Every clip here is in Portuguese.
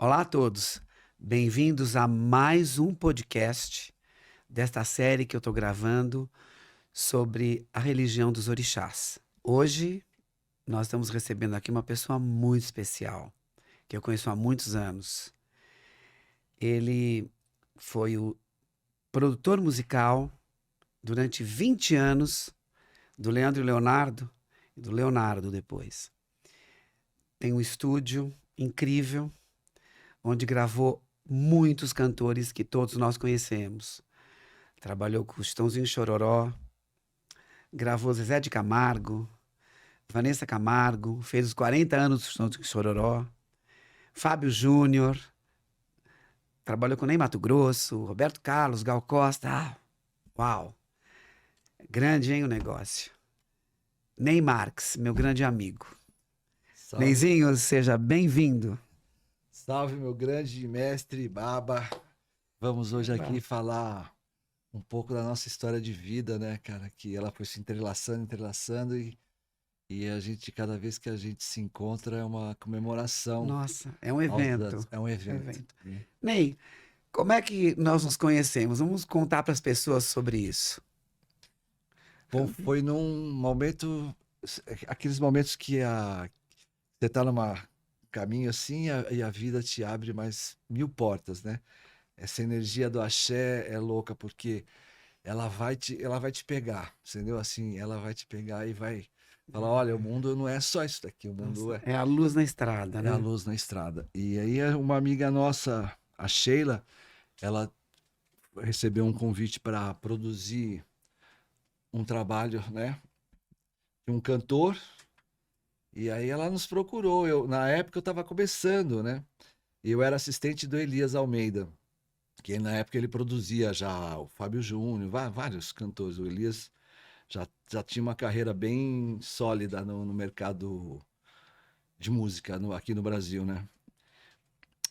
Olá a todos, bem-vindos a mais um podcast desta série que eu estou gravando sobre a religião dos orixás. Hoje nós estamos recebendo aqui uma pessoa muito especial, que eu conheço há muitos anos. Ele foi o produtor musical durante 20 anos do Leandro e Leonardo e do Leonardo depois. Tem um estúdio incrível onde gravou muitos cantores que todos nós conhecemos. Trabalhou com o Chitãozinho Chororó, gravou Zezé de Camargo, Vanessa Camargo, fez os 40 anos do Chitãozinho Chororó, Fábio Júnior, trabalhou com Ney Matogrosso, Roberto Carlos, Gal Costa. Uau! Grande, hein, o negócio. Ney Marques, meu grande amigo. Salve, Neyzinho, seja bem-vindo. salve, meu grande mestre Baba. Vamos hoje aqui falar um pouco da nossa história de vida, né, cara? Que ela foi se entrelaçando e a gente, cada vez que a gente se encontra, é uma comemoração Nossa, é um aos evento. dados. É um evento. Ney, como é que nós nos conhecemos? Vamos contar para as pessoas sobre isso. Bom, foi num momento, aqueles momentos que você tá num caminho assim e a vida te abre mais mil portas, né? Essa energia do axé é louca porque ela vai te pegar, entendeu? Assim, ela vai te pegar e vai falar, olha, o mundo não é só isso daqui, o mundo Nossa, é a luz na estrada, é a né? luz na estrada. E aí uma amiga nossa, a Sheila, ela recebeu um convite para produzir um trabalho, né, de um cantor, e aí ela nos procurou. Na época eu estava começando, né? E eu era assistente do Elias Almeida, que na época ele produzia já o Fábio Júnior, vários cantores. O Elias já tinha uma carreira bem sólida no mercado de música aqui no Brasil, né?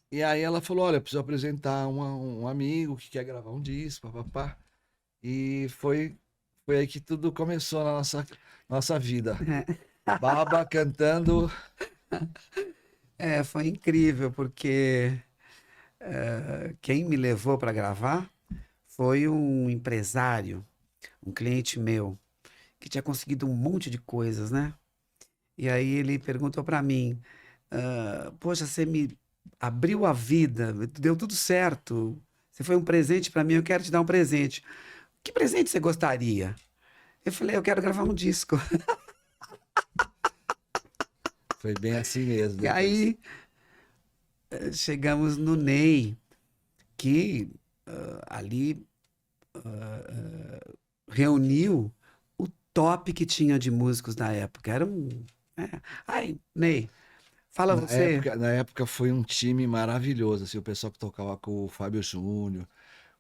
E aí ela falou, olha, eu preciso apresentar um amigo que quer gravar um disco, papapá. E foi aí que tudo começou na nossa vida. Baba cantando. Foi incrível, porque quem me levou para gravar foi um empresário, um cliente meu, que tinha conseguido um monte de coisas, né? E aí ele perguntou para mim, poxa, você me abriu a vida, deu tudo certo, você foi um presente para mim, eu quero te dar um presente. Que presente você gostaria? Eu falei, eu quero gravar um disco. Foi bem assim mesmo E depois. aí chegamos no Ney, que ali reuniu o top que tinha de músicos da época. Era um. Ai, Ney, fala Na você. época, na época foi um time maravilhoso, assim, o pessoal que tocava com o Fábio Júnior,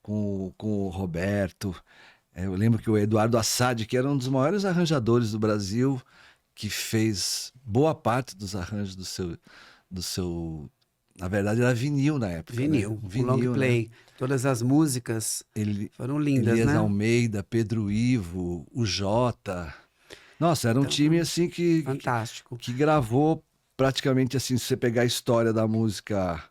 com o Roberto. Eu lembro que o Eduardo Assad, que era um dos maiores arranjadores do Brasil, que fez boa parte dos arranjos do seu. Na verdade, era vinil na época, né? Vinil, o long Vinil, né? play. Todas as músicas Ele, foram lindas, Elias né? Almeida, Pedro Ivo, o Jota. Nossa, era um Então, time assim que, fantástico. que gravou praticamente assim, se você pegar a história da música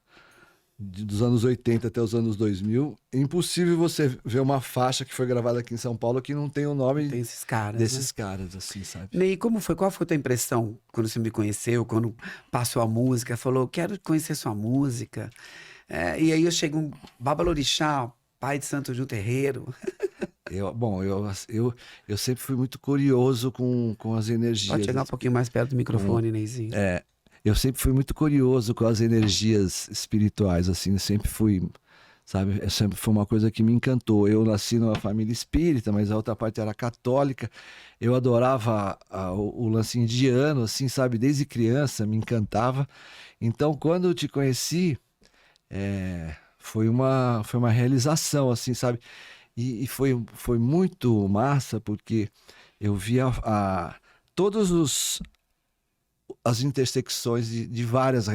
dos anos 80 até os anos 2000, é impossível você ver uma faixa que foi gravada aqui em São Paulo que não tem o nome Tem esses caras, né? desses caras, assim, sabe? Ney, como foi? Qual foi a tua impressão quando você me conheceu, quando passou a música? Falou, quero conhecer sua música. E aí eu chego um Babalorixá, pai de Santo Ju Terreiro. Bom, eu sempre fui muito curioso com as Pode energias, chegar um pouquinho mais perto do com, microfone, Neyzinho. eu sempre fui muito curioso com as energias espirituais, assim, eu sempre fui, sabe, sempre foi uma coisa que me encantou. Eu nasci numa família espírita, mas a outra parte era católica. Eu adorava o lance indiano, assim, sabe, desde criança me encantava. Então, quando eu te conheci, foi uma realização, assim, sabe? E foi muito massa, porque eu via todos as intersecções de várias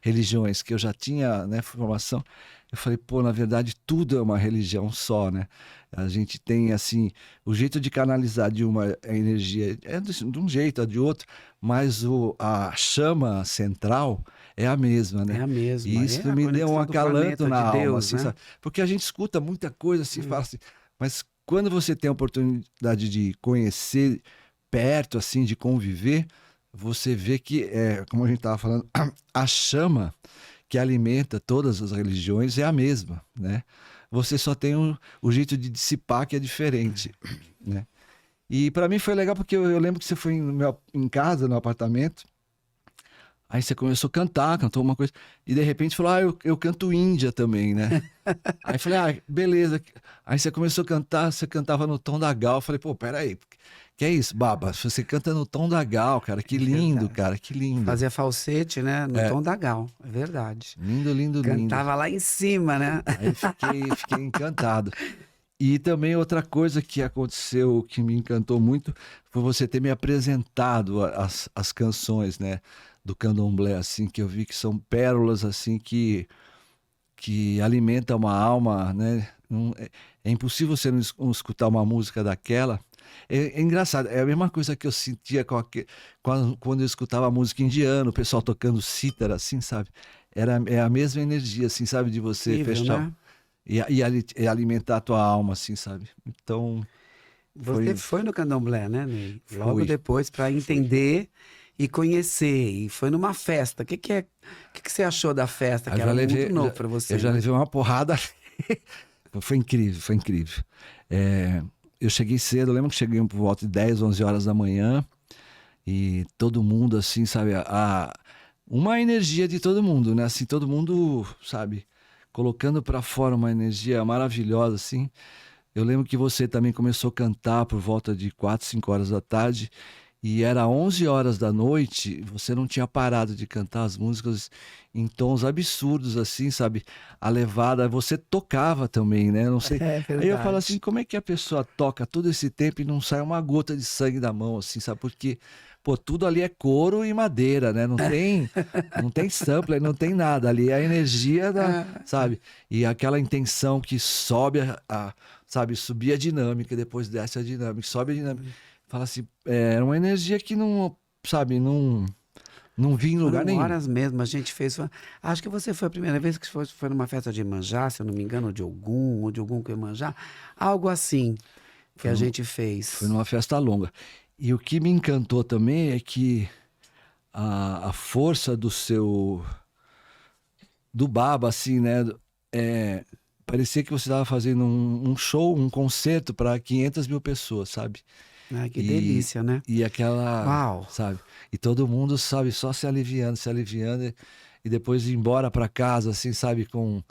religiões que eu já tinha, né, formação. Eu falei, pô, na verdade tudo é uma religião só, né? A gente tem, assim, o jeito de canalizar de uma energia é de um jeito, é de outro, mas a chama central é a mesma, É né? a mesma. E É isso a me deu um conexão do acalanto planeta na de alma, Deus, assim, né? sabe? Porque a gente escuta muita coisa assim, fala assim, mas quando você tem a oportunidade de conhecer perto, assim, de conviver, você vê que, como a gente estava falando, a chama que alimenta todas as religiões é a mesma, né? Você só tem o jeito de dissipar que é diferente, né? E para mim foi legal porque eu lembro que você foi em casa, no apartamento, aí você começou a cantar, cantou uma coisa, e de repente falou, eu canto Índia também, né? Aí eu falei, beleza. Aí você começou a cantar, você cantava no tom da Gal. Eu falei, pô, peraí, que é isso, Baba? Você canta no tom da Gal, cara, que É lindo, verdade. cara, que lindo. Fazia falsete, né? No É, tom da Gal, é verdade. lindo, lindo, lindo. Cantava lá em cima, né? Aí fiquei encantado. E também outra coisa que aconteceu que me encantou muito foi você ter me apresentado as canções, né, do candomblé, assim, que eu vi que são pérolas, assim, que alimenta uma alma, né? É impossível você não escutar uma música daquela. É engraçado, é a mesma coisa que eu sentia quando eu escutava música indiana, o pessoal tocando cítara, assim, sabe? É a mesma energia, assim, sabe? De você Incrível, fechar né? e alimentar a tua alma, assim, sabe? Então, Você foi, foi no Candomblé, né, Ney? Logo fui, depois para fui. entender e conhecer. E foi numa festa. O que você achou da festa? Aí Que eu já era muito levei, novo para eu você, já né? levei uma porrada. Foi incrível, foi incrível. Eu cheguei cedo, eu lembro que cheguei por volta de 10, 11 horas da manhã e todo mundo, assim, sabe, uma energia de todo mundo, né? Assim, todo mundo, sabe, colocando pra fora uma energia maravilhosa, assim. Eu lembro que você também começou a cantar por volta de 4, 5 horas da tarde e era 11 horas da noite, você não tinha parado de cantar as músicas em tons absurdos, assim, sabe? A levada, você tocava também, né? Não sei. É Aí eu falo assim, verdade. como é que a pessoa toca todo esse tempo e não sai uma gota de sangue da mão, assim, sabe? Porque, pô, tudo ali é couro e madeira, né? Não tem sampler, não tem nada. Ali é a energia da, Ah, sabe? E aquela intenção que sobe sabe, subir a dinâmica, depois desce a dinâmica, sobe a dinâmica. Fala assim, era uma energia que não, sabe, não vinha em lugar foram nenhum. horas mesmo. A gente fez. Acho que você foi a primeira vez que foi numa festa de Iemanjá, se eu não me engano, ou de Ogum com Iemanjá. Algo assim que Foi, a num- gente foi fez. numa festa longa. E o que me encantou também é que a força do baba, assim, né? É, parecia que você estava fazendo um show, um concerto para 500 mil pessoas, sabe? Ai, que E, delícia, né? e aquela, Uau! sabe? E todo mundo, sabe, só se aliviando e depois ir embora para casa, assim, sabe, com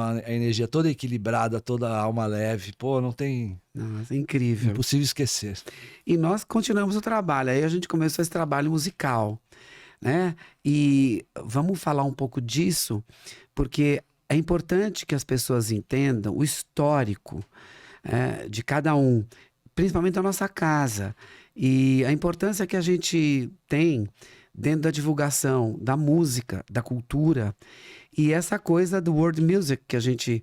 a energia toda equilibrada, toda a alma leve. Pô, não tem, Nossa, incrível. impossível esquecer. E nós continuamos o trabalho. Aí a gente começou esse trabalho musical, né? E vamos falar um pouco disso, porque é importante que as pessoas entendam o histórico, de cada um, principalmente da nossa casa, e a importância que a gente tem dentro da divulgação da música, da cultura, e essa coisa do world music que a gente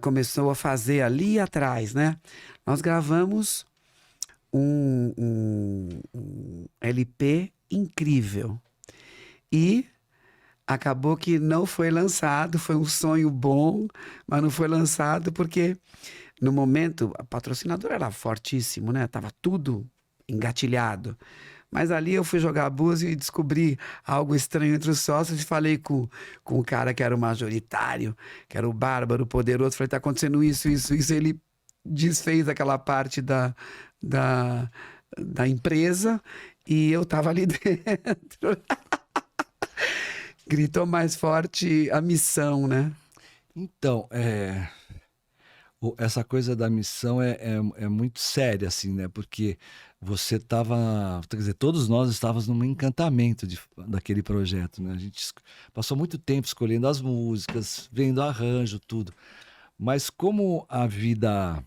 começou a fazer ali atrás, né? Nós gravamos um LP incrível. E acabou que não foi lançado, foi um sonho bom, mas não foi lançado porque no momento a patrocinadora era fortíssimo, né? Tava tudo engatilhado. Mas ali eu fui jogar búzio e descobri algo estranho entre os sócios e falei com o cara que era o majoritário, que era o bárbaro, poderoso. Falei, tá acontecendo isso, isso, isso. Ele desfez aquela parte da, da empresa e eu tava ali dentro. Gritou mais forte a missão, né? Então, essa coisa da missão é muito séria, assim, né? Porque você estava, quer dizer, todos nós estávamos num encantamento daquele projeto, né? A gente passou muito tempo escolhendo as músicas, vendo arranjo, tudo. Mas como a vida,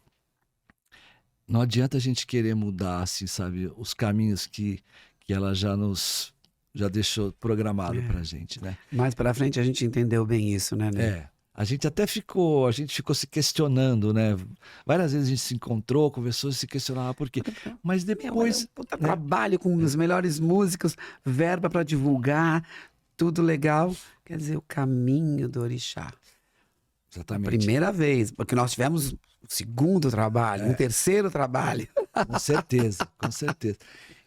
não adianta a gente querer mudar, assim, sabe, os caminhos que ela já deixou programado pra gente, né? Mais pra frente a gente entendeu bem isso, né, Ney? A gente ficou se questionando, né? Várias vezes a gente se encontrou, conversou e se questionava por quê. Mas Meu, mas é um depois, puta né? trabalho com os melhores músicos, verba pra divulgar, tudo legal. Quer dizer, o caminho do orixá. Exatamente. Primeira vez, porque nós tivemos um segundo trabalho, um terceiro trabalho. Com certeza, com certeza.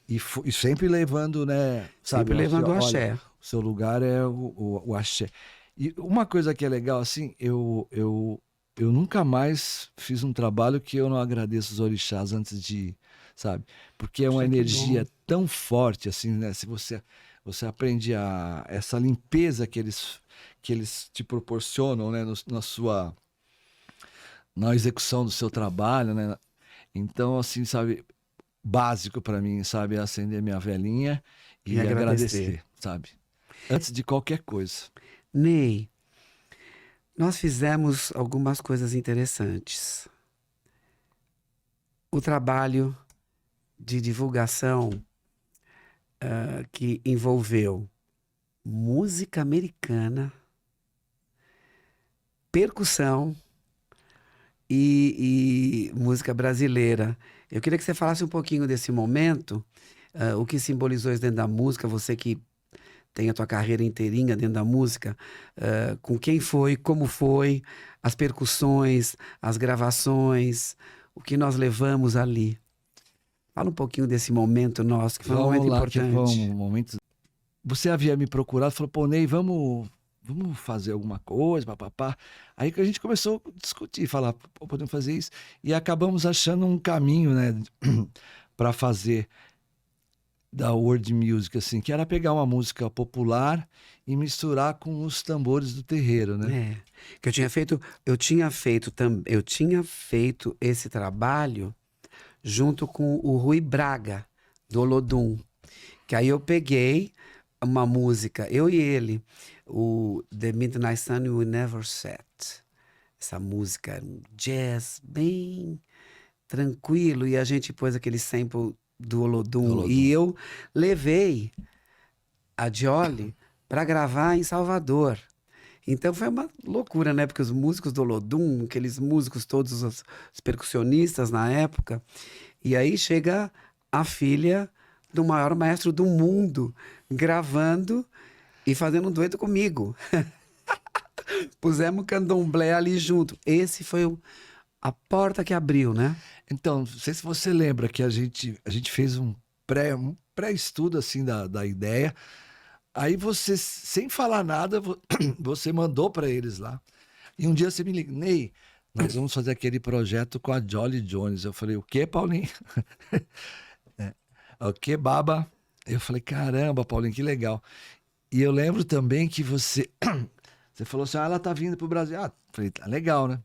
E sempre levando, né? Sabe, Sempre levando o axé. Olha, o seu lugar é o axé. E uma coisa que é legal, assim, eu nunca mais fiz um trabalho que eu não agradeço os orixás antes de ir, sabe? Porque é uma Poxa, que energia bom. tão forte, assim, né? Se você aprende essa limpeza que eles te proporcionam, né? Na execução do seu trabalho, né? Então, assim, sabe, básico para mim, sabe, é acender minha velinha E e agradecer. agradecer, sabe? Antes de qualquer coisa. Ney, nós fizemos algumas coisas interessantes. O trabalho de divulgação que envolveu música americana, percussão e música brasileira. Eu queria que você falasse um pouquinho desse momento, o que simbolizou isso dentro da música, você que tem a tua carreira inteirinha dentro da música, com quem foi, como foi, as percussões, as gravações, o que nós levamos ali. Fala um pouquinho desse momento nosso, que foi um Vamos momento lá, que foi importante. um momento. Você havia me procurado, falou, pô, Ney, vamos fazer alguma coisa, papapá. Aí que a gente começou a discutir, falar, pô, podemos fazer isso. E acabamos achando um caminho, né, para fazer da world music, assim, que era pegar uma música popular e misturar com os tambores do terreiro, né? É, que eu tinha feito esse trabalho junto com o Rui Braga, do Olodum. Que aí eu peguei uma música, eu e ele, o The Midnight Sun Will Never Set. Essa música, um jazz bem tranquilo, e a gente pôs aquele sample do Olodum. Olodum. E eu levei a Jolly para gravar em Salvador. Então foi uma loucura, né? Porque os músicos do Olodum, aqueles músicos todos, os percussionistas na época, e aí chega a filha do maior maestro do mundo, gravando e fazendo um dueto comigo. Pusemos candomblé ali junto. Esse foi a porta que abriu, né? Então, não sei se você lembra que a gente fez um pré-estudo, assim, da ideia. Aí você, sem falar nada, você mandou para eles lá. E um dia você me liga, Ney, nós vamos fazer aquele projeto com a Jolly Jones. Eu falei, o quê, Paulinho? O quê, Baba? Eu falei, caramba, Paulinho, que legal. E eu lembro também que você falou assim, ela tá vindo pro Brasil. Ah, falei, tá legal, né?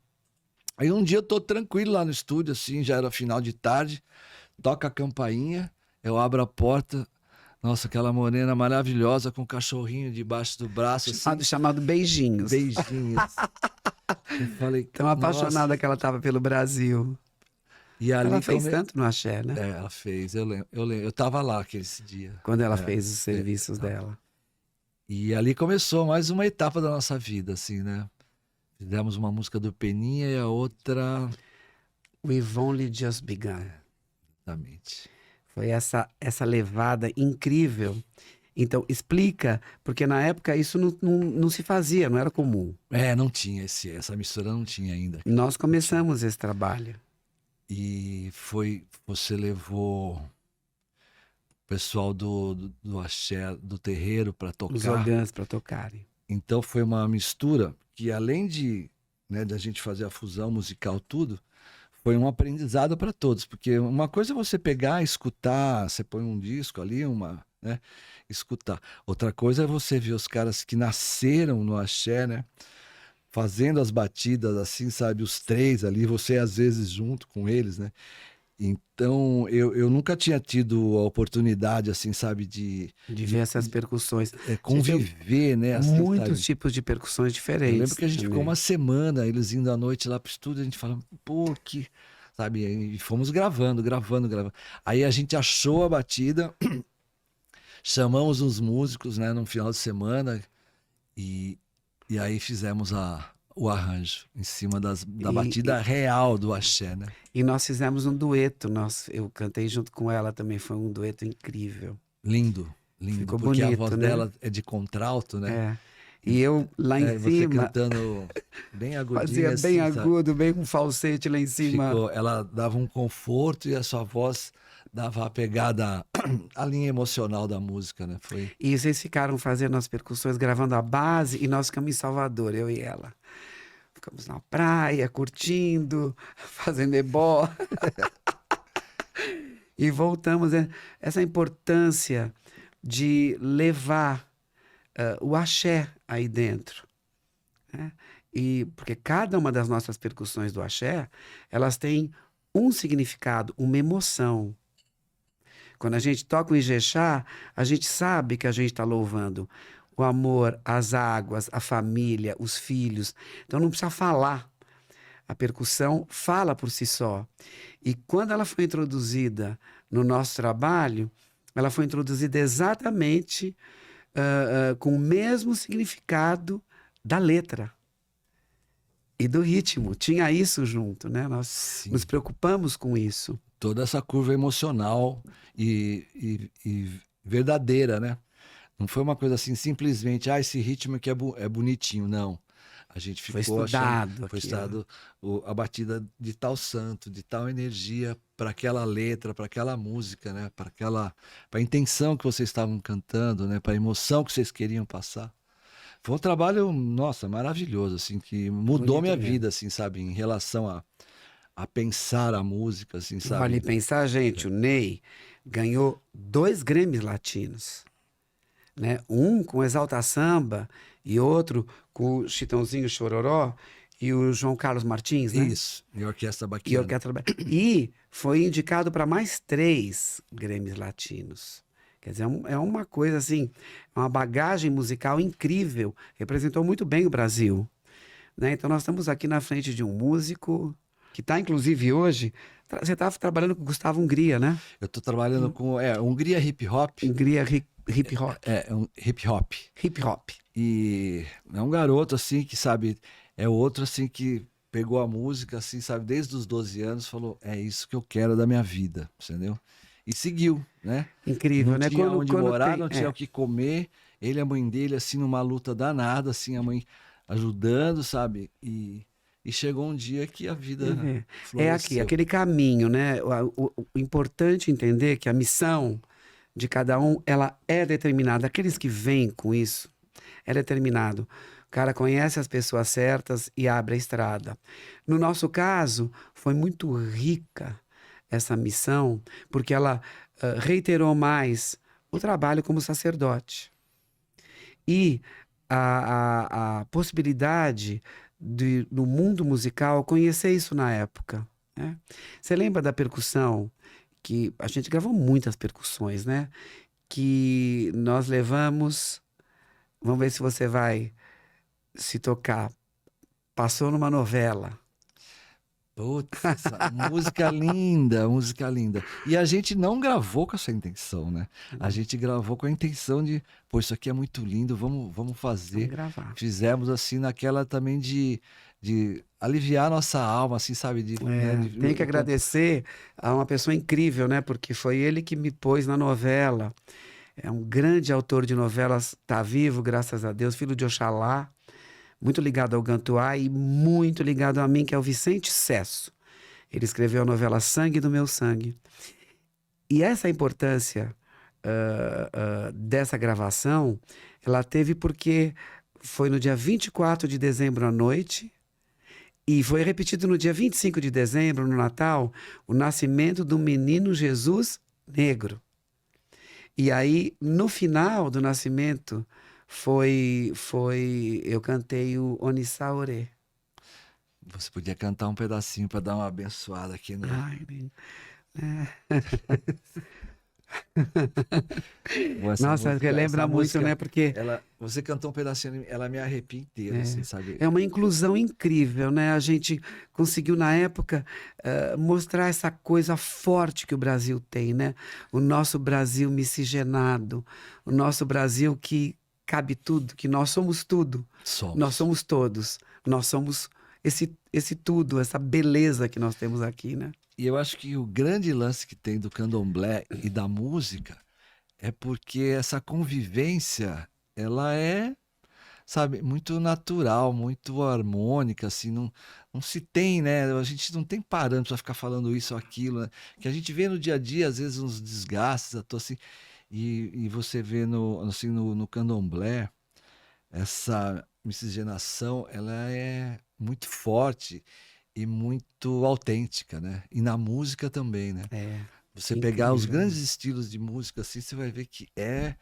Aí um dia eu tô tranquilo lá no estúdio, assim, já era final de tarde, toca a campainha, eu abro a porta, nossa, aquela morena maravilhosa com um cachorrinho debaixo do braço, assim, Chamado Beijinhos. beijinhos. Eu falei, Tão apaixonada que ela estava pelo Brasil. E ali Ela fez tanto no axé, né? É, ela fez, eu lembro, eu tava lá aquele dia. Quando ela fez os serviços dela. E ali começou mais uma etapa da nossa vida, assim, né? Fizemos uma música do Peninha e a outra... We've Only Just Begun. Exatamente. Foi essa levada incrível. Então, explica, porque na época isso não se fazia, não era comum. É, não tinha essa mistura não tinha ainda. Nós começamos esse trabalho. E você levou o pessoal do axé, do terreiro para tocar. Os orgãs para tocarem. Então foi uma mistura que além de, né, da gente fazer a fusão musical tudo, foi um aprendizado para todos, porque uma coisa é você pegar, escutar, você põe um disco ali, né, escutar. Outra coisa é você ver os caras que nasceram no axé, né, fazendo as batidas assim, sabe, os três ali, você às vezes junto com eles, né? Então, eu nunca tinha tido a oportunidade, assim, sabe, de ver essas percussões. conviver, né? Assim, muitos sabe? tipos de percussões diferentes. Eu lembro que a gente também. ficou uma semana, eles indo à noite lá pro estúdio, a gente falando, pô, que... Sabe, e fomos gravando. Aí a gente achou a batida, chamamos os músicos, né, no final de semana, e aí fizemos o arranjo em cima da batida real do axé, né? E nós fizemos um dueto, eu cantei junto com ela também, foi um dueto incrível. Lindo. Lindo, Ficou porque a bonito, voz né? dela é de contralto, né? É. E eu lá em Você cima cantando bem fazia agudinho bem assim, sabe? agudo, bem com falsete lá em cima. Ela dava um conforto e a sua voz dava a pegada, a linha emocional da música, né? Foi. E vocês ficaram fazendo as percussões, gravando a base, e nós ficamos em Salvador, eu e ela. Ficamos na praia, curtindo, fazendo ebó. E voltamos. Essa importância de levar o axé aí dentro, né? E porque cada uma das nossas percussões do axé, elas têm um significado, uma emoção. Quando a gente toca o Ijexá, a gente sabe que a gente está louvando o amor, as águas, a família, os filhos. Então não precisa falar. A percussão fala por si só. E quando ela foi introduzida no nosso trabalho, ela foi introduzida exatamente com o mesmo significado da letra e do ritmo. Tinha isso junto, né? Nós nos Sim. preocupamos com isso. Toda essa curva emocional e verdadeira, né? Não foi uma coisa assim, simplesmente, esse ritmo aqui é bonitinho. Não. A gente Foi ficou achando, estudado foi aquilo. estudado a batida de tal santo, de tal energia para aquela letra, para aquela música, né? Para a intenção que vocês estavam cantando, né? Para a emoção que vocês queriam passar. Foi um trabalho, nossa, maravilhoso, assim, que mudou Bonito minha mesmo. vida, assim, sabe? Em relação a pensar a música, assim, Vale sabe? pensar, gente, o Ney ganhou 2 Grêmios latinos, né? Um com Exalta Samba e outro com o Chitãozinho Chororó e o João Carlos Martins, né? Isso, e a Orquestra E, Baquiana. e foi indicado para mais 3 Grêmios latinos. Quer dizer, é uma coisa assim, uma bagagem musical incrível. Representou muito bem o Brasil, né? Então nós estamos aqui na frente de um músico que está, inclusive, hoje. Você estava trabalhando com o Gustavo Hungria, né? Eu tô trabalhando com, Hungria Hip Hop, Hungria hip hop. é um hip hop. Hip hop. E é um garoto, assim, que, sabe, é outro, assim, que pegou a música, assim, sabe, desde os 12 anos, falou, é isso que eu quero da minha vida, entendeu? E seguiu, né? Incrível, Não né? tinha onde morar, Tem. não tinha o que comer. Ele e a mãe dele, assim, numa luta danada, assim, a mãe ajudando, sabe? E chegou um dia que a vida É aqui, floresceu. aquele caminho, né? O importante entender que a missão de cada um, ela é determinada. Aqueles que vêm com isso, é determinado. O cara conhece as pessoas certas e abre a estrada. No nosso caso, foi muito rica essa missão, porque ela reiterou mais o trabalho como sacerdote. E a possibilidade de, no mundo musical, conhecer isso na época, né? Você lembra da percussão? Que a gente gravou muitas percussões, né? Que nós levamos. Vamos ver se você vai se tocar. Passou numa novela. Putz, essa música linda, música linda. E a gente não gravou com essa intenção, né? A gente gravou com a intenção de, pô, isso aqui é muito lindo, vamos Vamos fazer. gravar. Fizemos assim naquela também de aliviar a nossa alma, assim, sabe? Tenho que agradecer a uma pessoa incrível, né? Porque foi ele que me pôs na novela. É um grande autor de novelas, tá vivo, graças a Deus, filho de Oxalá, muito ligado ao Gantuá e muito ligado a mim, que é o Vicente Cesso. Ele escreveu a novela Sangue do Meu Sangue. E essa importância dessa gravação, ela teve porque foi no dia 24 de dezembro à noite e foi repetido no dia 25 de dezembro, no Natal, o nascimento do menino Jesus negro. E aí, no final do nascimento, eu cantei o Onissaoré. Você podia cantar um pedacinho para dar uma abençoada aqui, né? Ai, Essa nossa, música, relembra muito, né? Porque você cantou um pedacinho, ela me arrepia inteiro, assim, sabe? é uma inclusão incrível, né? A gente conseguiu, na época, mostrar essa coisa forte que o Brasil tem, né? O nosso Brasil miscigenado, o nosso Brasil que cabe tudo, que nós somos tudo. Nós somos todos. Nós somos esse tudo, essa beleza que nós temos aqui, né? E eu acho que o grande lance que tem do candomblé e da música é porque essa convivência, ela é, sabe, muito natural, muito harmônica, assim, não se tem, né? A gente não tem parâmetro para ficar falando isso ou aquilo, né? Que a gente vê no dia a dia, às vezes, uns desgastes, assim, e você vê assim, no candomblé, essa miscigenação, ela é muito forte e muito autêntica, né? E na música também, né? É, Você que pegar os incrível, né? grandes estilos de música assim, você vai ver que é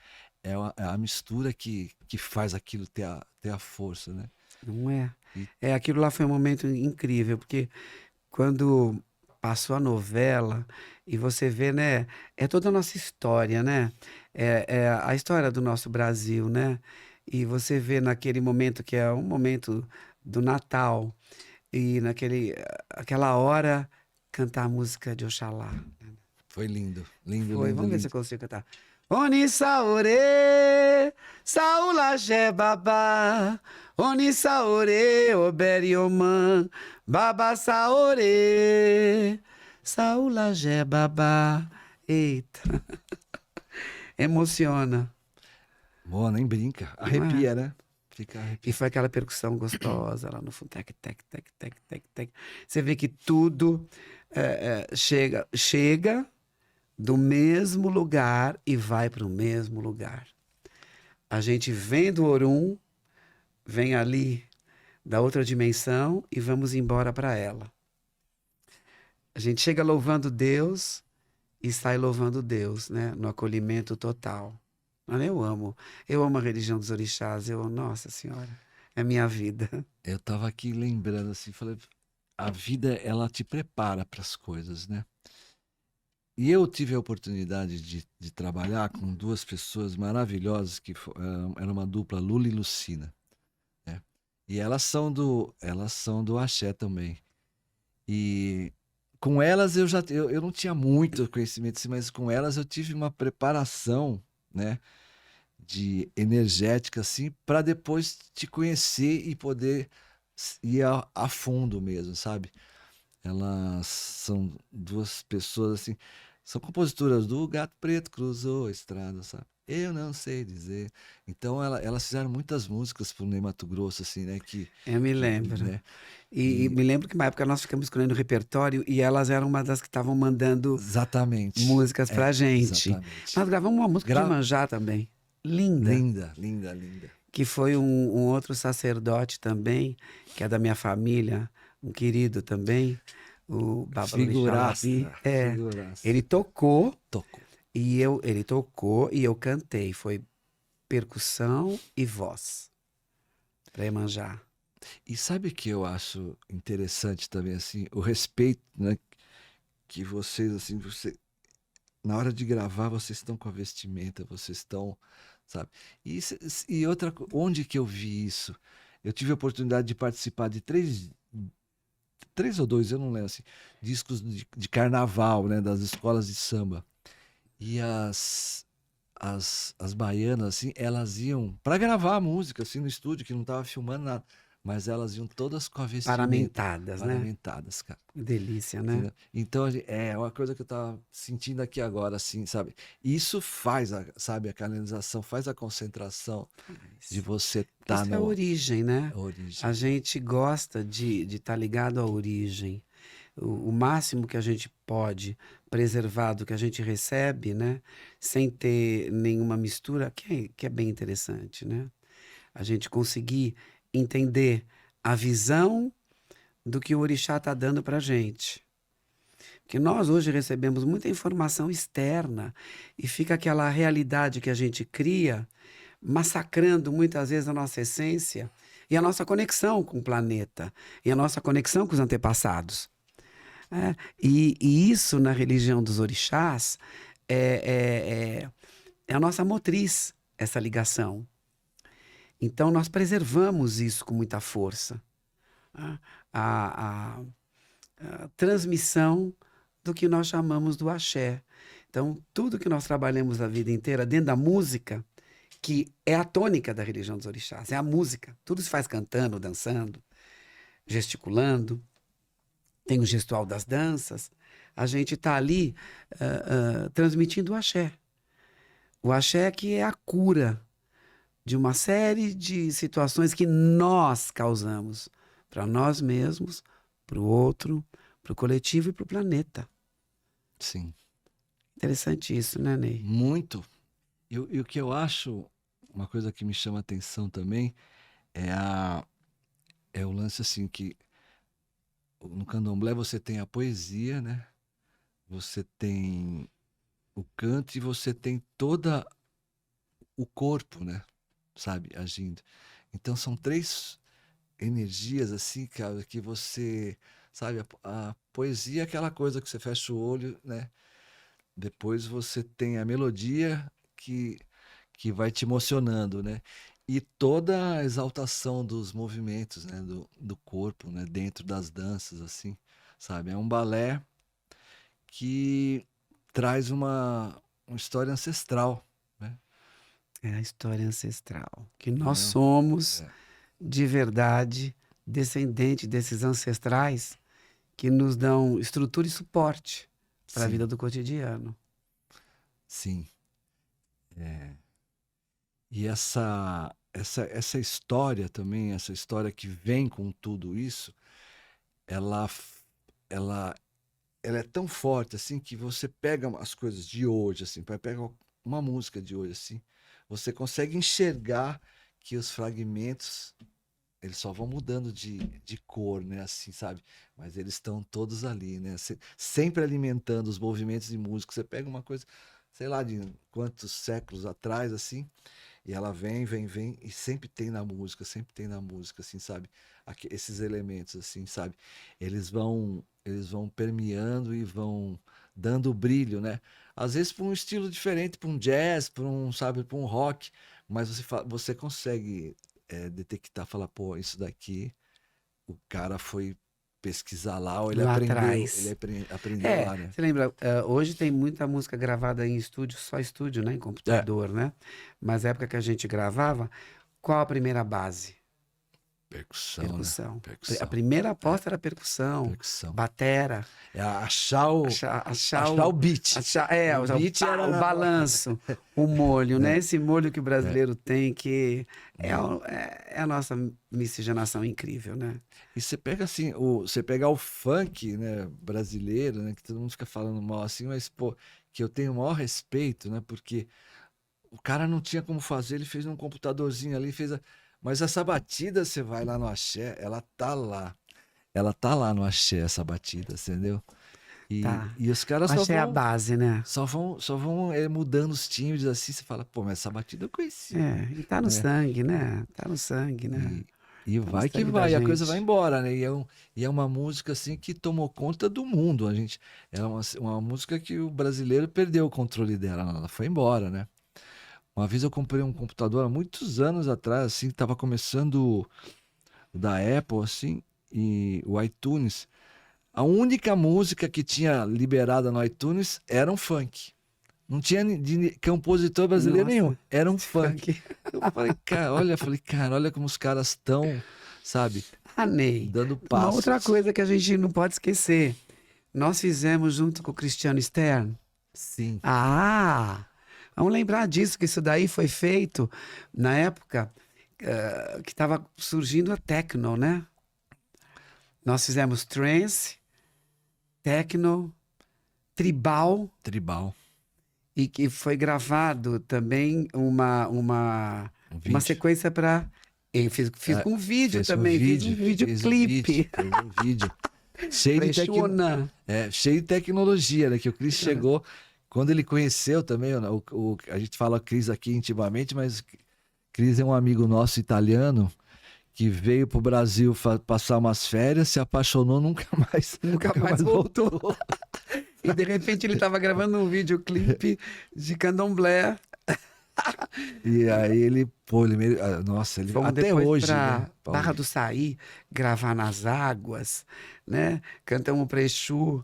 a mistura que faz aquilo ter a força, né? Não é? E É, aquilo lá foi um momento incrível, porque quando passou a novela e você vê, né? É toda a nossa história, né? É a história do nosso Brasil, né? E você vê naquele momento que é um momento do Natal e aquela hora cantar a música de Oxalá. foi lindo, lindo, Foi, lindo, vamos ver se eu lindo. consigo cantar. Oni saore, saula baba. Oni saore, oberi oman, baba saore, saula baba. Eita, emociona, Boa, nem brinca. não é? Arrepia, né? Fica E arrepiado. foi aquela percussão gostosa lá no fundo, tec, tec, tec, tec, tec, tec. Você vê que tudo chega do mesmo lugar e vai para o mesmo lugar. A gente vem do Orum, vem ali da outra dimensão e vamos embora para ela. A gente chega louvando Deus e sai louvando Deus, né? No acolhimento total. Mas eu amo a religião dos orixás, Nossa Senhora, é minha vida. Eu tava aqui lembrando assim, falei, a vida ela te prepara para as coisas, né? E eu tive a oportunidade de trabalhar com duas pessoas maravilhosas era uma dupla Lula e Lucina, né? E elas são do axé também. E com elas eu não tinha muito conhecimento, assim, mas com elas eu tive uma preparação, né, de energética assim, para depois te conhecer e poder ir a fundo mesmo, sabe? Elas são duas pessoas assim, são compositoras do Gato Preto Cruzou a Estrada, sabe? Eu não sei dizer. Então elas fizeram muitas músicas pro Ney Matogrosso assim, né, Eu me lembro. né? E E me lembro que uma época nós ficamos escolhendo o repertório e elas eram uma das que estavam mandando exatamente. músicas É, pra gente. exatamente. Nós gravamos uma música de Iemanjá também, linda, Linda, linda, linda. que foi um outro sacerdote também, que é da minha família, um querido também, o Babalorixá Labi. Figuraça, É, figuraça. ele tocou Tocou. ele tocou e eu cantei. Foi percussão e voz para Iemanjá. E sabe o que eu acho interessante também, assim, o respeito, né, que vocês, assim, na hora de gravar, vocês estão com a vestimenta, vocês estão, sabe? E outra, onde que eu vi isso? Eu tive a oportunidade de participar de três ou dois, eu não lembro, assim, discos de carnaval, né, das escolas de samba. E as baianas, assim, elas iam para gravar a música, assim, no estúdio, que não tava filmando nada. Mas elas iam todas com a vestimenta Paramentadas, né? paramentadas, cara. Que delícia, né? Entendeu? Então, é uma coisa que eu tava sentindo aqui agora, assim, sabe? Isso faz, sabe, a canalização, faz a concentração de você estar Isso é a na origem, né? origem. A gente gosta de estar ligado à origem. O máximo que a gente pode preservar do que a gente recebe, né? Sem ter nenhuma mistura, que é bem interessante, né? A gente conseguir entender a visão do que o orixá está dando para a gente. Porque nós hoje recebemos muita informação externa e fica aquela realidade que a gente cria massacrando muitas vezes a nossa essência e a nossa conexão com o planeta e a nossa conexão com os antepassados. E isso na religião dos orixás é a nossa motriz, essa ligação. Então nós preservamos isso com muita força. A, a, a transmissão do que nós chamamos do axé. Então, tudo que nós trabalhamos a vida inteira dentro da música, que é a tônica da religião dos orixás, é a música. Tudo se faz cantando, dançando, gesticulando. Tem o gestual das danças. A gente está ali transmitindo o axé. O axé que é a cura de uma série de situações que nós causamos para nós mesmos, para o outro, para o coletivo e para o planeta. Sim. Interessante isso, né, Ney? Muito. E o que eu acho, uma coisa que me chama a atenção também, é o lance assim que no candomblé você tem a poesia, né? Você tem o canto e você tem toda o corpo, né? Sabe, agindo. Então são três energias assim, cara, que você, sabe, a poesia é aquela coisa que você fecha o olho, né? Depois você tem a melodia que vai te emocionando, né? E toda a exaltação dos movimentos, né? Do corpo, né? Dentro das danças, assim, sabe? É um balé que traz uma história ancestral, né? É a história ancestral. Que Não nós é? somos, É, de verdade, descendente desses ancestrais que nos dão estrutura e suporte para a sim, vida do cotidiano. sim. E essa história também, essa história que vem com tudo isso, ela, ela, ela é tão forte assim que você pega as coisas de hoje, assim, pega uma música de hoje, assim, você consegue enxergar que os fragmentos eles só vão mudando de cor, né? Assim, sabe? Mas eles estão todos ali, né? Sempre alimentando os movimentos de música. Você pega uma coisa, sei lá, de quantos séculos atrás, assim, e ela vem, e sempre tem na música, assim, sabe? Esses elementos, assim, sabe? Eles vão permeando e vão dando brilho, né? Às vezes para um estilo diferente, para um jazz, sabe, para um rock, mas você consegue detectar, falar, pô, isso daqui, o cara foi pesquisar lá, ou Lá atrás. ele aprendeu É, lá, né? você lembra, hoje tem muita música gravada em estúdio, só estúdio, né? Em É, computador, né? Mas na época que a gente gravava, qual a primeira base? percussão, né? Percussão. A Percussão, primeira aposta era percussão, percussão. batera, É achar achar o beat. O beat o era. balanço, o molho, né? É, Esse molho que o é, brasileiro tem, que é, é. é a nossa miscigenação incrível, né? E você pega assim, você pegar o funk, né, brasileiro, né, que todo mundo fica falando mal assim, mas pô, que eu tenho o maior respeito, né, porque o cara não tinha como fazer, ele fez num computadorzinho ali, mas essa batida, você vai lá no axé, ela tá lá. Ela tá lá no axé, essa batida, entendeu? E, Tá. e os caras só Achei a vão, base, né? só vão, só vão mudando os timbres assim, você fala, pô, mas essa batida eu conheci, É, e tá no né? sangue, né? Tá no sangue, né? E, e Tá no vai que sangue da vai, a coisa vai gente. embora, né? E é uma música assim que tomou conta do mundo. É uma música que o brasileiro perdeu o controle dela, ela foi embora, né? Uma vez eu comprei um computador há muitos anos atrás, assim, tava começando o da Apple, assim, e o iTunes. A única música que tinha liberada no iTunes era um funk. Não tinha de compositor brasileiro nenhum, Nossa, era um esse funk. funk. Falei, cara, olha como os caras estão, sabe, Ah, Ney, dando uma outra passos. coisa que a gente não pode esquecer. Nós fizemos junto com o Cristiano Stern. Sim, Ah, vamos lembrar disso, que isso daí foi feito na época que estava surgindo a techno, né? Nós fizemos trance, techno, tribal, tribal, e que foi gravado também um uma vídeo. sequência para. Eu fiz É, com vídeo também, fiz um fez um vídeo, videoclipe. fez um vídeo. Cheio de, tecno, Freixona. cheio de tecnologia, né? Que o Cris chegou, quando ele conheceu também, a gente fala Cris aqui intimamente, mas Cris é um amigo nosso italiano que veio pro Brasil passar umas férias, se apaixonou, Nunca nunca mais mais voltou. voltou. E de repente ele estava gravando um videoclipe de candomblé. E aí ele, pô, nossa, ele Fomos até depois hoje, né, para Barra Paulinho? do Saí, gravar nas águas, né? Cantamos para Exu.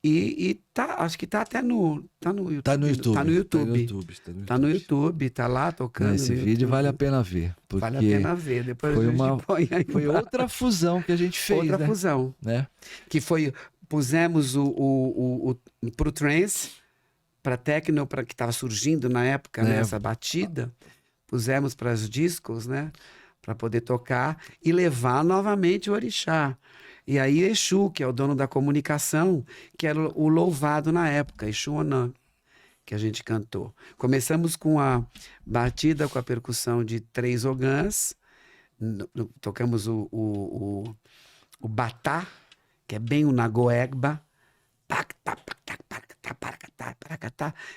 E tá, acho que tá até no Tá no YouTube. Tá no YouTube, tá no YouTube. YouTube, tá no Tá no YouTube. YouTube, tá lá Não, tocando esse no vídeo vale a YouTube. pena ver, Vale a porque pena ver. Depois a foi gente põe aí foi outra fusão que a gente fez, outra né? fusão. Né? Que foi, pusemos pro trance, para techno, para que estava surgindo na época, né, É. essa batida, pusemos para os discos, né, para poder tocar e levar novamente o orixá. E aí Exu, que é o dono da comunicação, que era o louvado na época, Exu Onan, que a gente cantou. Começamos com a batida, com a percussão de 3 ogãs, tocamos o batá, que é bem o nagoegba,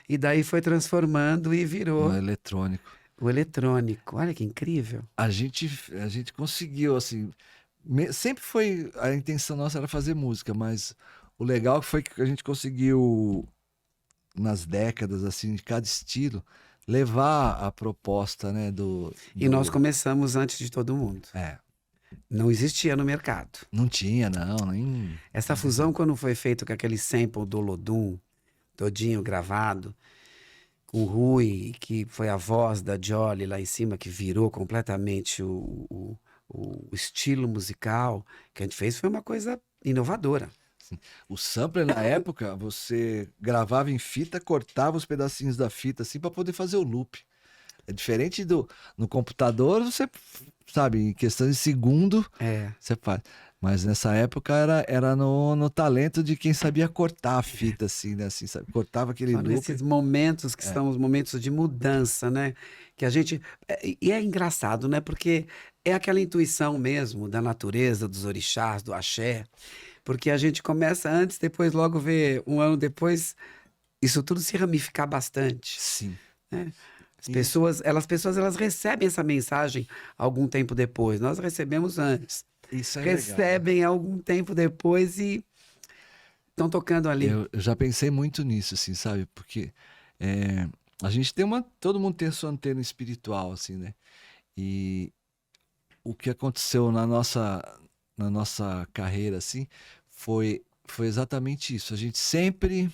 e daí foi transformando e virou No eletrônico. o eletrônico. Olha que incrível. A gente conseguiu, assim. Sempre foi. A intenção nossa era fazer música, mas o legal foi que a gente conseguiu, nas décadas, assim, de cada estilo, levar a proposta, né? E nós começamos antes de todo mundo. É, Não existia no mercado. não tinha, não, nem. Essa fusão, quando foi feita com aquele sample do Olodum, todinho gravado, com o Rui, que foi a voz da Jolly lá em cima, que virou completamente o estilo musical que a gente fez, foi uma coisa inovadora. O sampler, na época, você gravava em fita, cortava os pedacinhos da fita, assim, para poder fazer o loop. É diferente no computador, você sabe, em questão de segundo, É. você faz. Mas nessa época era no talento de quem sabia cortar a fita, assim, né? Assim, sabe? Cortava aquele Só loop. nesses momentos que são os momentos de mudança, né? Que a gente. E é engraçado, né? Porque é aquela intuição mesmo da natureza, dos orixás, do axé. Porque a gente começa antes, depois logo vê um ano depois, isso tudo se ramificar bastante. Sim. Né? As Isso. pessoas elas recebem essa mensagem algum tempo depois. Nós recebemos antes. Isso é legal. Recebem algum tempo depois e estão tocando ali. Eu já pensei muito nisso, assim, sabe? Porque a gente tem todo mundo tem a sua antena espiritual, assim, né? E o que aconteceu na nossa carreira, assim, foi exatamente isso. A gente sempre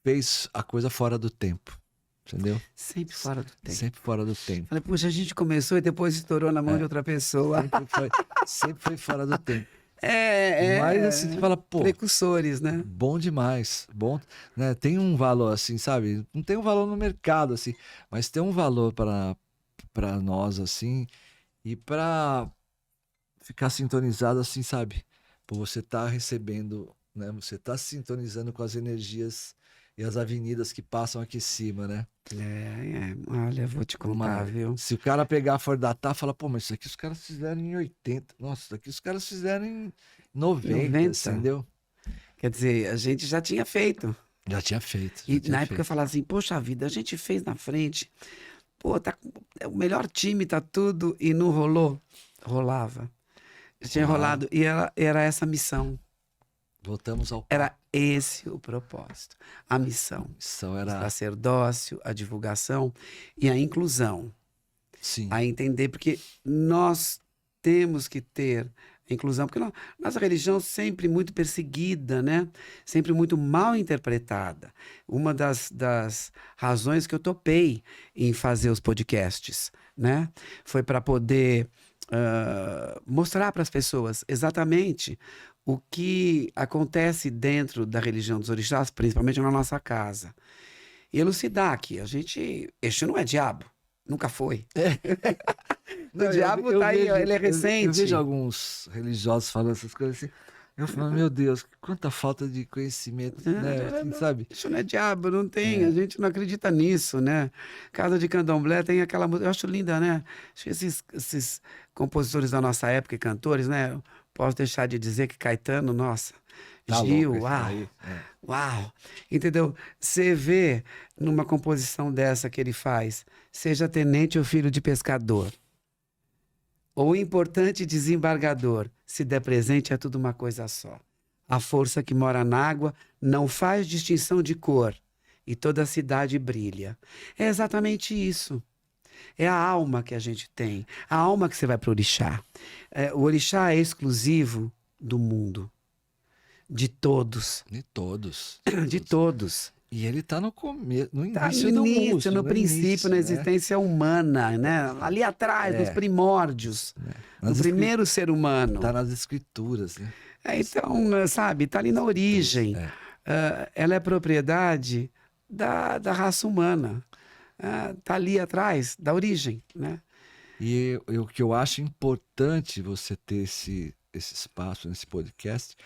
fez a coisa fora do tempo, entendeu? Sempre fora do tempo. Sempre fora do tempo. Falei, puxa, a gente começou e depois estourou na mão de outra pessoa. Sempre foi fora do tempo. É, Mas assim, você fala, pô, precursores, né? bom demais, bom, né? Tem um valor assim, sabe? Não tem um valor no mercado assim, mas tem um valor para nós assim e para ficar sintonizado assim, sabe? Por você estar recebendo, né? Você tá sintonizando com as energias e as avenidas que passam aqui em cima, né? Olha, vou te contar, viu? Se o cara pegar, for datar, fala, pô, mas isso aqui os caras fizeram em 80. Nossa, isso aqui os caras fizeram em 90, entendeu? Quer dizer, a gente já tinha feito. Já tinha feito. E na época eu falava assim, poxa vida, a gente fez na frente. Pô, o melhor time, tá tudo, e não rolou. Rolava. Tinha rolado. E era essa a missão. Voltamos ao Era esse o propósito. A missão. Missão O era. sacerdócio, a divulgação e a inclusão. Sim. A entender, porque nós temos que ter a inclusão, porque nossa religião sempre muito perseguida, né? Sempre muito mal interpretada. Uma das razões que eu topei em fazer os podcasts, né? Foi para poder mostrar para as pessoas exatamente o que acontece dentro da religião dos orixás, principalmente na nossa casa. E elucidar que Exu não é diabo, nunca foi. O diabo tá aí, ele é recente. Eu vejo alguns religiosos falando essas coisas assim. Eu falo, meu Deus, quanta falta de conhecimento, né? Assim, sabe? Isso não é diabo, não tem, a gente não acredita nisso, né? Casa de Candomblé tem aquela música, eu acho linda, né? Acho que esses compositores da nossa época e cantores, né? Eu posso deixar de dizer que Caetano, nossa, Tá Gil, louco, uau, aí, uau, entendeu? Você vê numa composição dessa que ele faz, seja tenente ou filho de pescador, ou importante desembargador, se der presente é tudo uma coisa só. A força que mora na água não faz distinção de cor e toda a cidade brilha. É exatamente isso. É a alma que a gente tem, a alma que você vai para o orixá. O orixá é exclusivo do mundo, de todos. De todos. De todos. E ele tá no começo, no Tá início no do início, mundo. no princípio, na existência humana, né? Ali atrás, nos primórdios, no primeiro ser humano. Tá nas escrituras, né? Então, sabe, tá ali na origem. Ela é propriedade da raça humana. Tá ali atrás, da origem, né? E o que eu acho importante você ter esse espaço nesse podcast,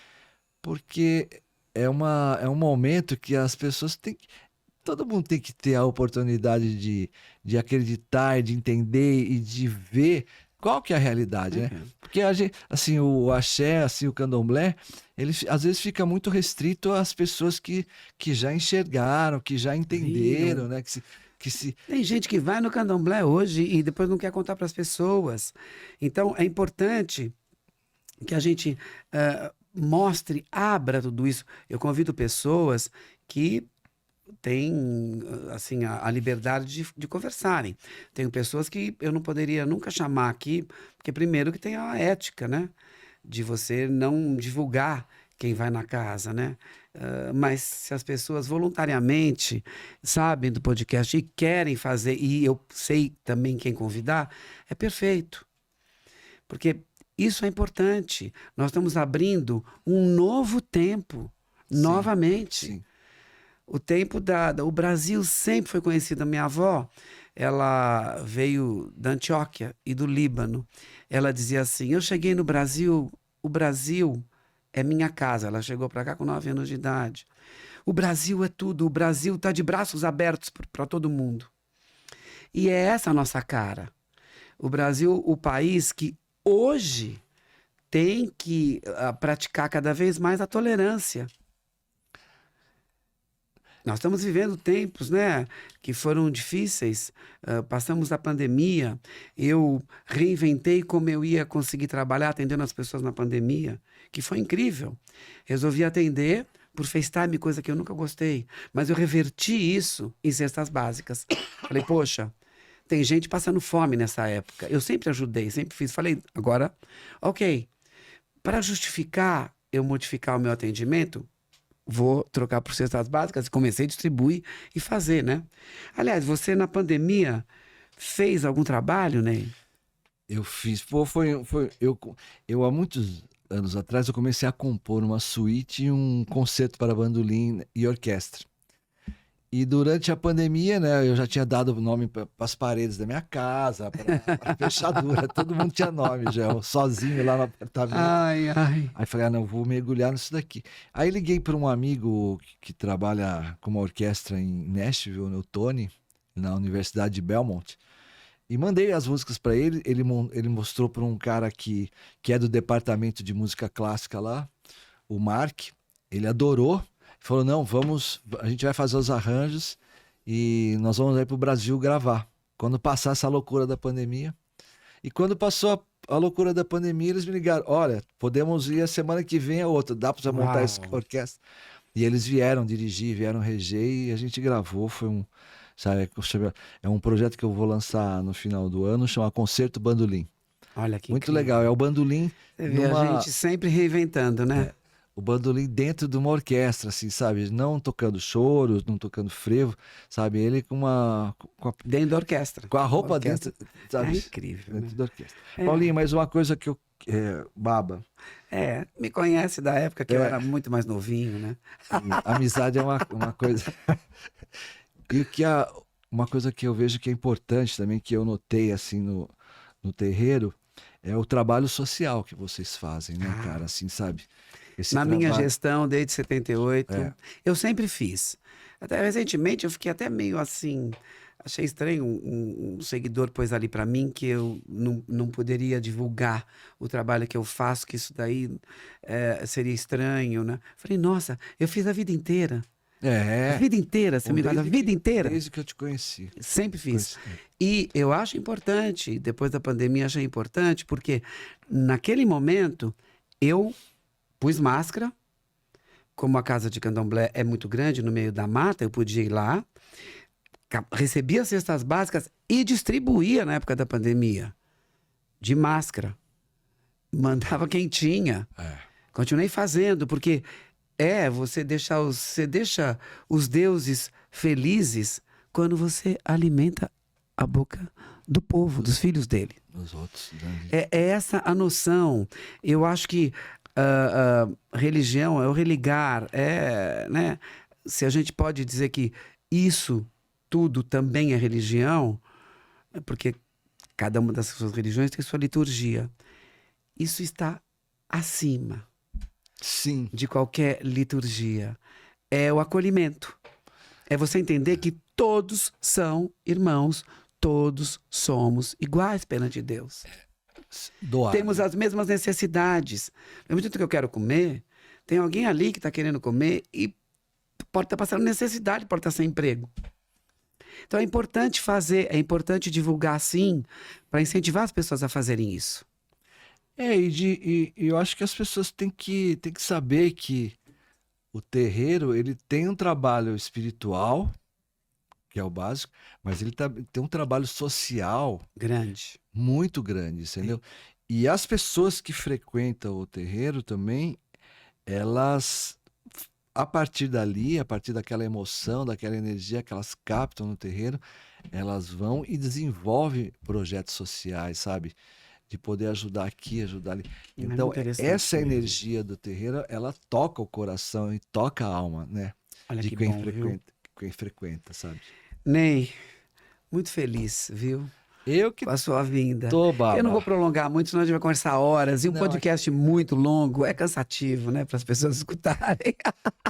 porque é um momento que as pessoas têm que. Todo mundo tem que ter a oportunidade de acreditar, de entender e de ver qual que é a realidade, né? Porque a gente, assim, o axé, assim, o candomblé, ele às vezes fica muito restrito às pessoas que já enxergaram, que já entenderam, Viram. né? Tem gente que vai no candomblé hoje e depois não quer contar para as pessoas. Então, é importante que a gente mostre, abra tudo isso. Eu convido pessoas que têm assim a liberdade de conversarem. Tenho pessoas que eu não poderia nunca chamar aqui, porque primeiro que tem a ética, né? De você não divulgar quem vai na casa, né? Mas se as pessoas voluntariamente sabem do podcast e querem fazer, e eu sei também quem convidar, é perfeito. Porque isso é importante. Nós estamos abrindo um novo tempo, Sim, novamente. sim. O tempo o Brasil sempre foi conhecido. A minha avó, ela veio da Antioquia e do Líbano. Ela dizia assim: eu cheguei no Brasil, o Brasil é minha casa. Ela chegou para cá com 9 anos de idade. O Brasil é tudo, o Brasil está de braços abertos para todo mundo. E é essa a nossa cara. O Brasil, o país que hoje tem que praticar cada vez mais a tolerância. Nós estamos vivendo tempos, né, que foram difíceis. Passamos a pandemia. Eu reinventei como eu ia conseguir trabalhar atendendo as pessoas na pandemia, que foi incrível. Resolvi atender por FaceTime, coisa que eu nunca gostei. Mas eu reverti isso em cestas básicas. Falei, poxa, tem gente passando fome nessa época. Eu sempre ajudei, sempre fiz. Falei, agora, ok. Para justificar eu modificar o meu atendimento, vou trocar por cestas básicas. Comecei a distribuir e fazer, né? Aliás, você na pandemia fez algum trabalho, Ney? Eu fiz. Pô, eu há muitos anos atrás eu comecei a compor uma suíte e um concerto para bandolim e orquestra. E durante a pandemia, né, eu já tinha dado o nome para as paredes da minha casa, para a fechadura, todo mundo tinha nome já, eu sozinho lá no apartamento. Ai, ai. Aí falei, não, vou mergulhar nisso daqui. Aí liguei para um amigo que trabalha com uma orquestra em Nashville, no Tony, na Universidade de Belmont, e mandei as músicas para ele. Ele mostrou para um cara que é do departamento de música clássica lá, o Mark. Ele adorou. Falou, não, a gente vai fazer os arranjos e nós vamos aí pro Brasil gravar. Quando passar essa loucura da pandemia. E quando passou a loucura da pandemia, eles me ligaram, olha, podemos ir a semana que vem a outra, dá para você montar essa Uau. orquestra? E eles vieram dirigir, vieram reger e a gente gravou, sabe, é um projeto que eu vou lançar no final do ano, chama Concerto Bandolim. Olha que Muito legal, é incrível. o bandolim Você vê a numa... gente sempre reinventando, né? O bandolim dentro de uma orquestra, assim, sabe? Não tocando choro, não tocando frevo, sabe? Ele Dentro da orquestra. com a roupa Orquestra. dentro, É sabe? incrível, né? Dentro da orquestra. É. Paulinho, mas uma coisa que eu... Baba, Me conhece da época que eu era muito mais novinho, né? amizade é uma coisa... E uma coisa que eu vejo que é importante também, que eu notei, assim, no terreiro, é o trabalho social que vocês fazem, né, cara? Assim, sabe? Esse Na minha trabalho... gestão, desde 78, É. eu sempre fiz. Até recentemente eu fiquei até meio assim, achei estranho um seguidor pôs ali para mim que eu não poderia divulgar o trabalho que eu faço, que isso daí seria estranho, né? Falei, nossa, eu fiz a vida inteira. A vida inteira, você me guarda, a vida inteira. Desde que eu te conheci. Sempre fiz. E eu acho importante, depois da pandemia achei importante, porque naquele momento eu pus máscara, como a casa de candomblé é muito grande no meio da mata, eu podia ir lá, recebia as cestas básicas e distribuía na época da pandemia, de máscara. Mandava quem tinha. Continuei fazendo, porque você deixa os deuses felizes quando você alimenta a boca do povo, dos filhos dele. Os outros. Né? É essa a noção. Eu acho que religião é o religar, né? Se a gente pode dizer que isso tudo também é religião, porque cada uma das suas religiões tem sua liturgia. Isso está acima Sim. de qualquer liturgia. É o acolhimento. É você entender que todos são irmãos, todos somos iguais perante Deus. Doar. Temos as mesmas necessidades. No momento que eu quero comer, tem alguém ali que está querendo comer e pode estar passando necessidade, pode estar sem emprego. Então é importante fazer, é importante divulgar sim, para incentivar as pessoas a fazerem isso. E eu acho que as pessoas têm que saber que o terreiro, ele tem um trabalho espiritual, que é o básico, mas ele tem um trabalho social Grande. muito grande, entendeu? E as pessoas que frequentam o terreiro também, elas, a partir dali, a partir daquela emoção, daquela energia que elas captam no terreiro, elas vão e desenvolvem projetos sociais, sabe? De poder ajudar aqui, ajudar ali. Então, essa energia do terreiro, ela toca o coração e toca a alma, né? Olha de que quem bom, quem frequenta, sabe? Ney, muito feliz, viu? Eu que Com a sua vinda. tô, Baba. Eu não vou prolongar muito, senão a gente vai conversar horas. E um Não, podcast muito longo é cansativo, né? Para as pessoas escutarem.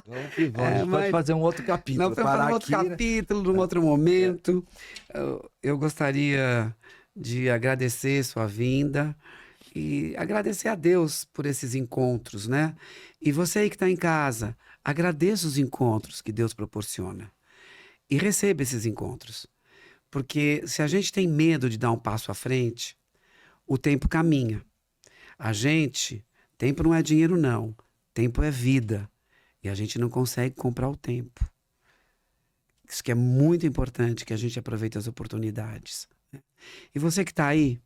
Vamos que vamos. A gente pode fazer um outro capítulo. Não, vamos fazer um outro capítulo, num outro momento. Eu gostaria de agradecer sua vinda e agradecer a Deus por esses encontros, né? E você aí que está em casa, agradeça os encontros que Deus proporciona. E receba esses encontros. Porque se a gente tem medo de dar um passo à frente, o tempo caminha. Tempo não é dinheiro não, tempo é vida. E a gente não consegue comprar o tempo. Isso que é muito importante, que a gente aproveite as oportunidades. E você que está aí,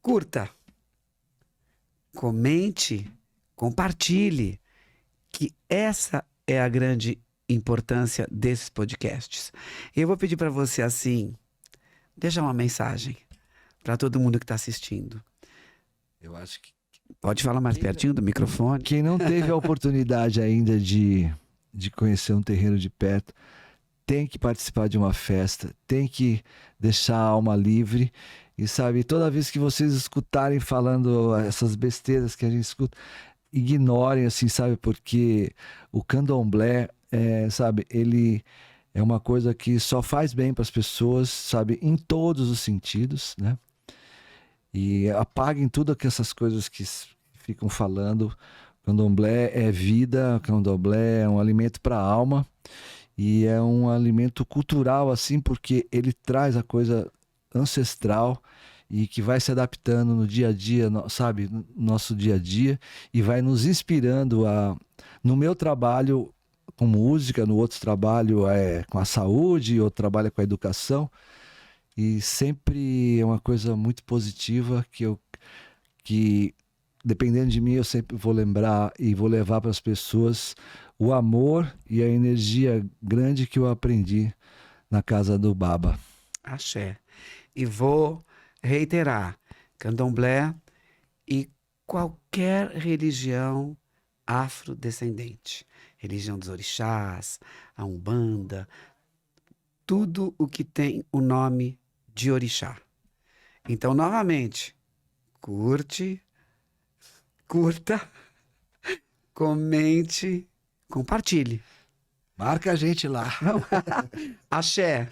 curta, comente, compartilhe, que essa é a grande importância desses podcasts. Eu vou pedir para você assim, deixa uma mensagem para todo mundo que está assistindo. Eu acho que pode falar mais pertinho do microfone. Quem não teve a oportunidade ainda de conhecer um terreiro de perto, tem que participar de uma festa, tem que deixar a alma livre. E sabe, toda vez que vocês escutarem falando essas besteiras que a gente escuta, ignorem, assim, sabe, porque o candomblé, sabe, ele é uma coisa que só faz bem para as pessoas, sabe, em todos os sentidos, né? E apaguem tudo essas coisas que ficam falando. Candomblé é vida, candomblé é um alimento para a alma e é um alimento cultural, assim, porque ele traz a coisa ancestral e que vai se adaptando no dia a dia, sabe, no nosso dia a dia, e vai nos inspirando no meu trabalho com música, no outro trabalho com a saúde, outro trabalho com a educação, e sempre é uma coisa muito positiva que dependendo de mim, eu sempre vou lembrar e vou levar para as pessoas o amor e a energia grande que eu aprendi na casa do Baba. Axé. E vou reiterar, candomblé e qualquer religião afrodescendente, religião dos orixás, a umbanda, tudo o que tem o nome de orixá. Então, novamente, curta, comente, compartilhe. Marca a gente lá. Axé.